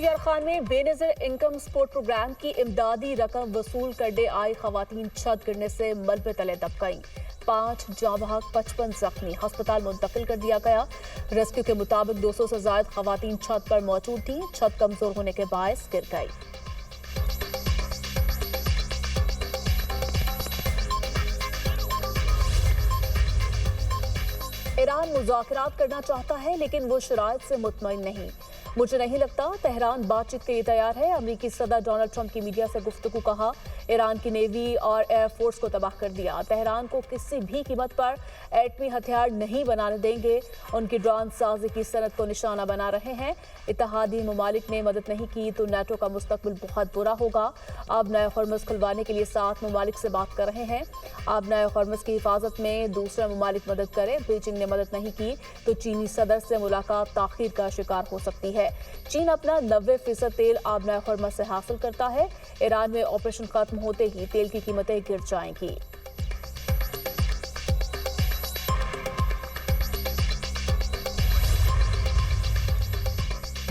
यार खान में Benazir income support programme की इमदादी रकम वसूल करने आई खवातीन छत गिरने से मलबे तले दब गईं। 5 जाँ बहक 55 जख्मी, अस्पताल मुंतकिल कर दिया गया। रेस्क्यू के मुताबिक 200 से ज्यादा खवातीन छत पर मौजूद थीं। छत कमजोर होने के बायस गिर गई। ईरान मुज़ाकरात करना चाहता है लेकिन वो शराइत से मुतमईन नहीं। मुझे नहीं लगता तेहरान बातचीत के लिए तैयार है। अमेरिकी सदर डोनाल्ड ट्रंप की मीडिया से गुफ्तगू। कहा, ईरान की नेवी और एयरफोर्स को तबाह कर दिया। तेहरान को किसी भी कीमत पर एटमी हथियार नहीं बनाने देंगे। उनकी ड्रोन साजी की सनत को निशाना बना रहे हैं। इत्तेहादी ममालिक ने मदद नहीं की तो नेटो का मुस्तकबिल बहुत बुरा होगा। अब नए हॉर्मज़ खुलवाने के लिए 7 ममालिक से बात कर रहे हैं। अब नए हॉर्मज़ की हिफाजत में दूसरे ममालिक मदद करें। बीजिंग ने मदद नहीं की तो चीनी सदर से मुलाकात ताखीर का शिकार हो सकती है। चीन अपना 90% तेल अब नए हॉर्मज़ से हासिल करता है। ईरान में ऑपरेशन खत्म होते ही तेल की कीमतें गिर जाएंगी।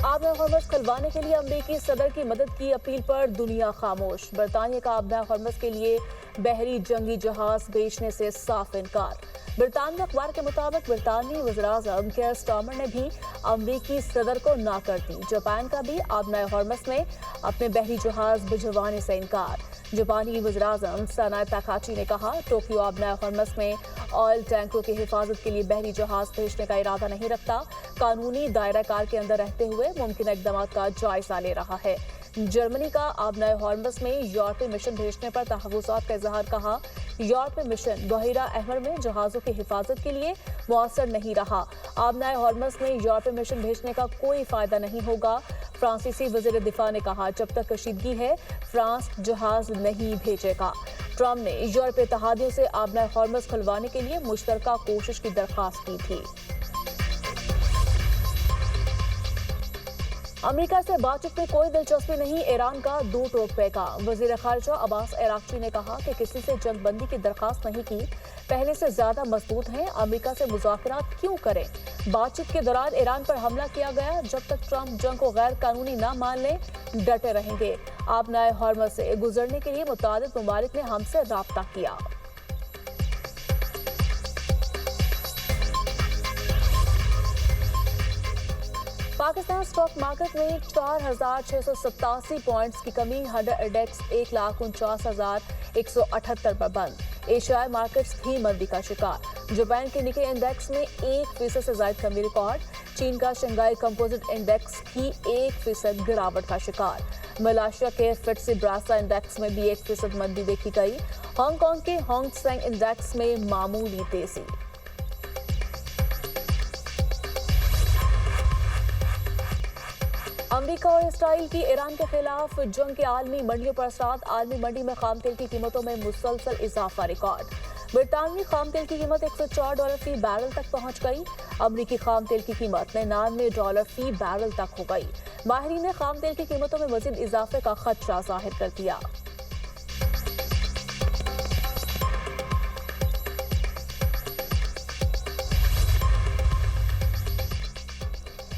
आब नए हॉर्मज़ खुलवाने के लिए अमेरिकी सदर की मदद की अपील पर दुनिया खामोश। बरतानिया का अब नए हॉर्मज़ के लिए बहरी जंगी जहाज बेचने से साफ इनकार। बरतानवी अखबार के मुताबिक बरतानवी वज़ीर-ए-आज़म केयर स्टार्मर ने भी अमेरिकी सदर को ना कर दी। जापान का भी अब नए हॉर्मज़ में अपने बहरी जहाज भिजवाने से इनकार। जापानी वज़ीर-ए-आज़म सनाए ताकाची ने कहा, टोक्यो अब नए हॉर्मज़ में ऑयल टैंकरों की हिफाजत के लिए बहरी जहाज भेजने का इरादा नहीं रखता। कानूनी दायरा कार के अंदर रहते हुए मुमकिन इक़दाम का जायजा ले रहा है। जर्मनी का अब नए हॉर्मज़ में यूरोपीय मिशन भेजने पर तहव्वुसात का इजहार। कहा, यूरोपीय मिशन बहीरा अहमर में जहाज़ों की हिफाजत के लिए मुअस्सर नहीं रहा। अब नए हॉर्मज़ में यूरोपीय मिशन भेजने का कोई फायदा नहीं होगा। फ्रांसीसी वज़ीर दिफा ने कहा, जब तक कशीदगी है फ्रांस जहाज नहीं भेजेगा। ट्रंप ने यूरोपीय इत्तेहादियों से अब नए हॉर्मज़ खुलवाने के लिए मुश्तरका कोशिश की दरख्वास्त की थी। अमेरिका से बातचीत में कोई दिलचस्पी नहीं, ईरान का दो टोक फेंका। वज़ीर ख़ारिजा अब्बास अराग़ची ने कहा कि किसी से जंग बंदी की दरख्वास्त नहीं की, पहले से ज्यादा मजबूत हैं। अमेरिका से मुज़ाकरात क्यों करें? बातचीत के दौरान ईरान पर हमला किया गया। जब तक ट्रंप जंग को गैर कानूनी न मान लें, डटे रहेंगे। अब नए हॉर्मज़ से गुजरने के लिए मुतादिद ममालिक ने हमसे राब्ता किया। पाकिस्तान स्टॉक मार्केट में 4,687 पॉइंट्स की कमी। 100 इंडेक्स 1,49,178 पर बंद। एशियाई मार्केट्स भी मंदी का शिकार। जापान के निक्के इंडेक्स में 1% से ज्यादा कमी रिकॉर्ड। चीन का शंघाई कंपोजिट इंडेक्स भी 1% गिरावट का शिकार। मलेशिया के फिटसी ब्रासा इंडेक्स में भी 1% मंदी देखी गई। हांगकांग के होंग सेंग इंडेक्स में मामूली तेजी। अमेरिका और इसराइल की ईरान के खिलाफ जंग के आलमी मंडियों पर असरात। आलमी मंडी में खाम तेल की कीमतों में मुसलसल इजाफा रिकॉर्ड। बरतानवी खाम तेल की कीमत $104 फी बैरल तक पहुंच गई। अमेरिकी खाम तेल की कीमत $99 फी बैरल तक हो गई। माहिरीन ने खाम तेल की कीमतों में मजीद इजाफे का खदशा जाहिर कर दिया।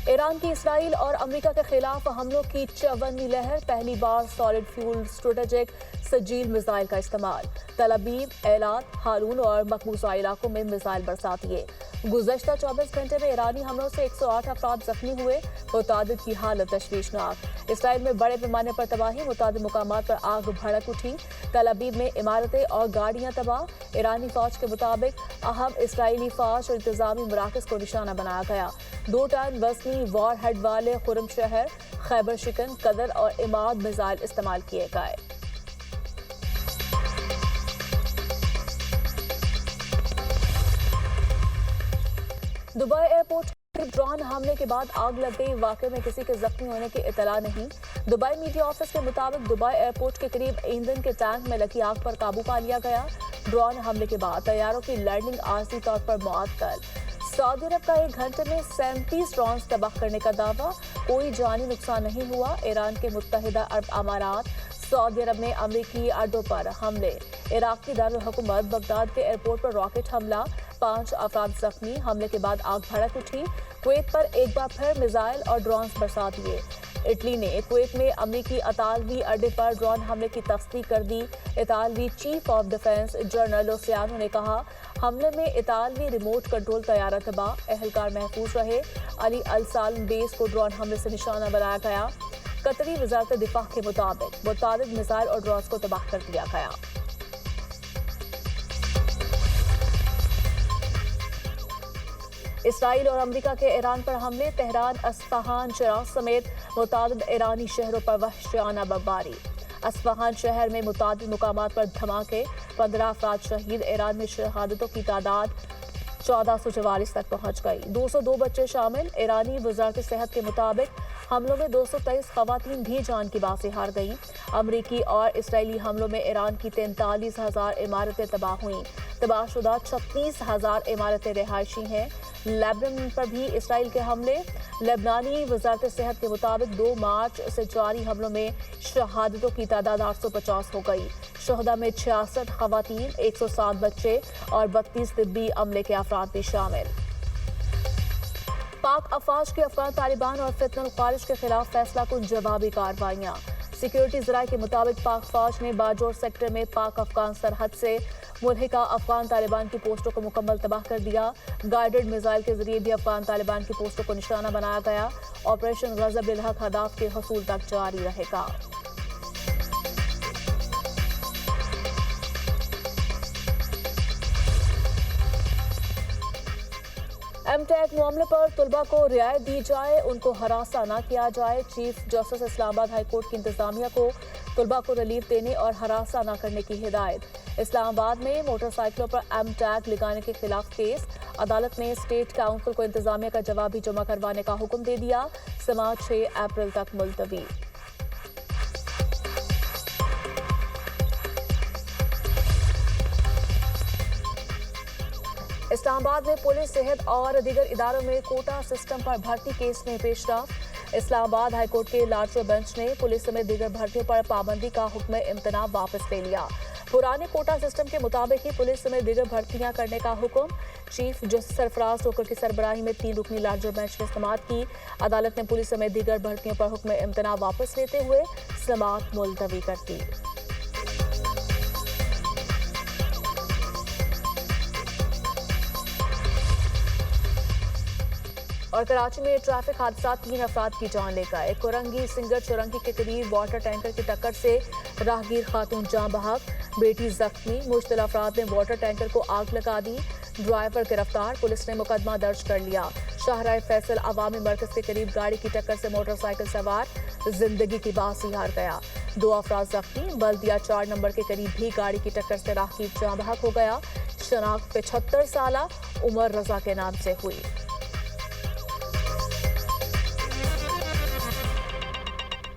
ईरान की इसराइल और अमेरिका के खिलाफ हमलों की 54वीं लहर। पहली बार solid fuel strategic Sejjil missile का इस्तेमाल। तल अबीब, एलात, हारून और मकबूजा इलाकों में मिसाइल बरसा दिए। गुज़श्ता 24 घंटे में ईरानी हमलों से 108 अफराद जख्मी हुए। मुतादिद की हालत तशवीशनाक। इसराइल में बड़े पैमाने पर तबाही। मुतादिद मुकामात पर आग भड़क उठी। तल अबीब में इमारतें और गाड़ियां तबाह। ईरानी फौज के मुताबिक अहम इसराइली फौज और इंतजामी मराकज़ को निशाना बनाया गया। 2 टन वज़नी वॉर हेड वाले खुरम शहर, खैबर शिकन, कदर और इमाद मिसाइल इस्तेमाल किए गए। दुबई एयरपोर्ट के ड्रोन हमले के बाद आग लग गई। वाकई में किसी के जख्मी होने की इतला नहीं। दुबई मीडिया ऑफिस के मुताबिक दुबई एयरपोर्ट के करीब ईंधन के टैंक में लगी आग पर काबू पा लिया गया। ड्रोन हमले के बाद तैयारों की लैंडिंग आर्जी तौर पर मुअत्तल। सऊदी अरब का 1 घंटे में 37 ड्रोन तबाह करने का दावा। कोई जानी नुकसान नहीं हुआ। ईरान के मुत्तहिदा अरब अमारात, सऊदी अरब में अमेरिकी अड्डों पर हमले। इराक की दारुल हुकूमत बगदाद के एयरपोर्ट पर रॉकेट हमला, 5 अफराद जख्मी। हमले के बाद आग भड़क उठी। कुवैत पर एक बार फिर मिसाइल और ड्रोन बरसा दिए। اٹلی نے کویت میں امریکی اطالوی اڈے پر ڈرون حملے کی تصدیق کر دی۔ اطالوی چیف آف ڈیفنس جنرل لوسیانو نے کہا حملے میں اطالوی ریموٹ کنٹرول طیارہ تباہ، اہلکار محفوظ رہے۔ علی السالم بیس کو ڈرون حملے سے نشانہ بنایا گیا۔ قطری وزارت دفاع کے مطابق متعدد میزائل اور ڈرونز کو تباہ کر دیا گیا۔ اسرائیل اور امریکہ کے ایران پر حملے، تہران، اصفہان، شیراز سمیت متعدد ایرانی شہروں پر وحشیانہ بمباری۔ اصفہان شہر میں متعدد مقامات پر دھماکے، 15 افراد شہید۔ ایران میں شہادتوں کی تعداد 1444 تک پہنچ گئی، 202 بچے شامل۔ ایرانی وزارت صحت کے مطابق حملوں میں 223 خواتین بھی جان کی باسی ہار گئیں۔ امریکی اور اسرائیلی حملوں میں ایران کی 43,000 عمارتیں تباہ ہوئیں۔ تباہ شدہ 36,000 عمارتیں رہائشی ہیں۔ لیبنان پر بھی اسرائیل کے حملے، لبنانی وزارت صحت کے مطابق 2 مارچ سے جاری حملوں میں شہادتوں کی تعداد 850 ہو گئی۔ شہداء میں 66 خواتین، 107 بچے اور 32 طبی عملے کے افراد بھی شامل۔ پاک افواج کی افغان طالبان اور فتنہ الخارج کے خلاف فیصلہ کن جوابی کارروائیاں۔ سیکیورٹی ذرائع کے مطابق پاک فوج نے باجوڑ سیکٹر میں پاک افغان سرحد سے ملحقہ افغان طالبان کی پوسٹوں کو مکمل تباہ کر دیا۔ گائیڈڈ میزائل کے ذریعے بھی افغان طالبان کی پوسٹوں کو نشانہ بنایا گیا۔ آپریشن غضب الحق ہدف کے حصول تک جاری رہے گا۔ ایم ٹیک معاملے پر طلباء کو رعایت دی جائے، ان کو ہراساں نہ کیا جائے۔ چیف جسٹس اسلام آباد ہائی کورٹ کی انتظامیہ کو طلباء کو ریلیف دینے اور ہراساں نہ کرنے کی ہدایت۔ اسلام آباد میں موٹر سائیکلوں پر ایم ٹیگ لگانے کے خلاف کیس، عدالت نے اسٹیٹ کاؤنسل کو انتظامیہ کا جواب بھی جمع کروانے کا حکم دے دیا۔ سماعت 6 اپریل تک ملتوی۔ اسلام آباد میں پولیس، صحت اور دیگر اداروں میں کوٹا سسٹم پر بھرتی کیس میں پیش رفت۔ اسلام آباد ہائی کورٹ کے لارجر بینچ نے پولیس سمیت دیگر بھرتیوں پر پابندی کا حکم امتناع واپس لے لیا۔ پرانے کوٹا سسٹم کے مطابق ہی پولیس سمیت دیگر بھرتیاں کرنے کا حکم۔ چیف جسٹس سرفراز ٹوکر کی سربراہی میں 3 رکنی لارجر بینچ نے سماعت کی۔ عدالت نے پولیس سمیت دیگر بھرتیوں پر حکم امتناع واپس لیتے ہوئے سماعت ملتوی کر دی۔ اور کراچی میں ٹریفک حادثات، 3 افراد کی جان لے گئے۔ کورنگی سنگر چورنگی کے قریب واٹر ٹینکر کی ٹکر سے راہگیر خاتون جاں بحق، بیٹی زخمی۔ مشتعل افراد نے واٹر ٹینکر کو آگ لگا دی۔ ڈرائیور گرفتار، پولیس نے مقدمہ درج کر لیا۔ شاہراہ فیصل عوامی مرکز کے قریب گاڑی کی ٹکر سے موٹر سائیکل سوار زندگی کی باسی ہار گیا، 2 افراد زخمی۔ بلدیہ 4 نمبر کے قریب بھی گاڑی کی ٹکر سے راہگیر جاں بحق ہو گیا۔ شناخت 75 سالہ عمر رضا کے نام سے ہوئی۔